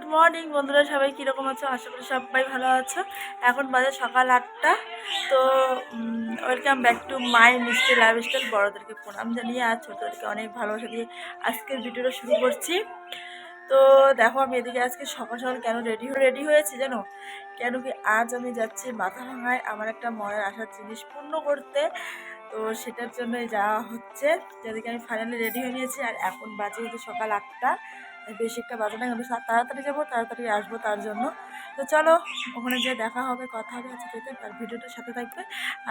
Good morning বন্ধুরা, সবাই কীরকম আছো? আশা করি সবাই ভালো আছো। এখন বাজে সকাল 8টা। তো ওয়েলকাম ব্যাক টু মাই মিষ্টি লাইফস্টাইল। বড়োদেরকে প্রণাম জানিয়ে আর ছোটোদেরকে অনেক ভালোবাসা দিয়ে আজকের ভিডিওটা শুরু করছি। তো দেখো, আমি এদিকে আজকে সকাল সকাল কেন রেডি হয়েছি জানো? কেন কি আজ আমি যাচ্ছি মাথাভাঙায় আমার একটা মনের আশার জিনিস পূর্ণ করতে। তো সেটার জন্যই যাওয়া হচ্ছে। যেদিকে আমি ফাইনালি রেডি হয়ে নিয়েছি। আর এখন বাজে হচ্ছে সকাল 8টা, বেশি একটা বাজে না, কিন্তু তাড়াতাড়ি যাবো, তাড়াতাড়ি আসবো তার জন্য। তো চলো, ওখানে যেয়ে দেখা হবে, কথা হবে। আচ্ছা ঠিক আছে, আর ভিডিওটার সাথে থাকবে।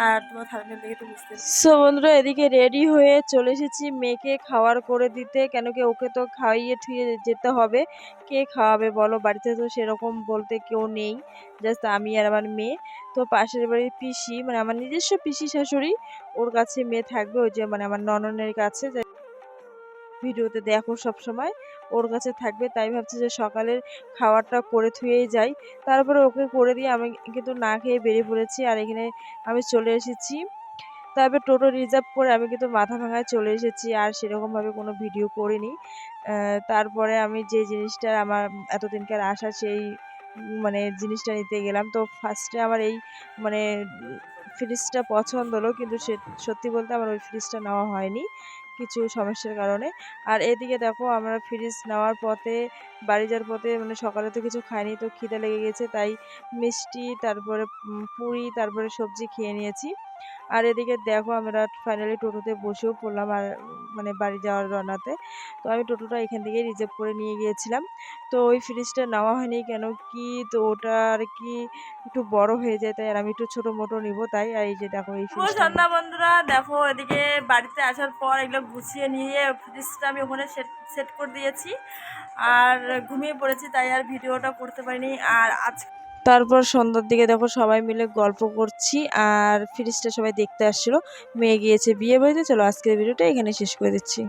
আর তোমার থাম্বনেল দেখে তো বুঝতে পারছো। সো বন্ধুরা, এদিকে রেডি হয়ে চলে এসেছি মেয়েকে খাওয়ার করে দিতে। কেন কি ওকে তো খাইয়ে ঠুয়ে যেতে হবে। কে খাওয়াবে বলো? বাড়িতে তো সেরকম বলতে কেউ নেই, জাস্ট আমি আর আমার মেয়ে। তো পাশের বাড়ির পিসি, মানে আমার নিজস্ব পিসি শাশুড়ি, ওর কাছে মেয়ে থাকবে। ওই যে মানে আমার নননের কাছে, ভিডিওতে দেখো সব সময় ওর কাছে থাকবে। তাই ভাবছি যে সকালের খাবারটা করে থুয়েই যাই। তারপরে ওকে করে দিয়ে আমি কিন্তু না খেয়ে বেরিয়ে পড়েছি। আর এখানে আমি চলে এসেছি। তারপর টোটো রিজার্ভ করে আমি কিন্তু মাথাভাঙায় চলে এসেছি। আর সেরকমভাবে কোনো ভিডিও করিনি। তারপরে আমি যে জিনিসটা আমার এতদিনকার আশা, সেই মানে জিনিসটা নিতে গেলাম। তো ফার্স্টে আমার এই মানে ফ্রিজটা পছন্দ হলো, কিন্তু সত্যি বলতে আমার ওই ফ্রিজটা নেওয়া হয়নি কিছু সমস্যার কারণে। আর এদিকে দেখো, আমরা ফ্রিজ নেওয়ার পথে, বাড়ি যাওয়ার পথে, মানে সকালে তো কিছু খাইনি, তো খিদে লেগে গেছে, তাই মিষ্টি, তারপরে পুরি, তারপরে সবজি খেয়ে নিয়েছি। আর এদিকে দেখো, আমরা ফাইনালি টোটোতে বসেও পড়লাম। আর মানে বাড়ি যাওয়ার রওনাতে। তো আমি টোটোটা এখান থেকে রিজার্ভ করে নিয়ে গিয়েছিলাম। তো ওই ফ্রিজটা নেওয়া হয়নি, কেন কি তো ওটা আর কি একটু বড় হয়ে যায়, তাই আর আমি একটু ছোটো মোটো নিব তাই। আর এই যে দেখো এই সন্ধ্যা বন্ধুরা, দেখো এদিকে বাড়িতে আসার পর এগুলো গুছিয়ে নিয়ে ফ্রিজটা আমি ওখানে সেট করে দিয়েছি আর ঘুমিয়ে পড়েছি, তাই আর ভিডিওটা করতে পারিনি। আর আজ তারপর সন্ধ্যার দিকে দেখো সবাই মিলে গল্প করছি, আর ফ্রিজটা সবাই দেখতে আসছিল। মেয়ে গিয়েছে বিয়ে বাড়িতে। চলো আজকের ভিডিওটা এখানে শেষ করে দিচ্ছি।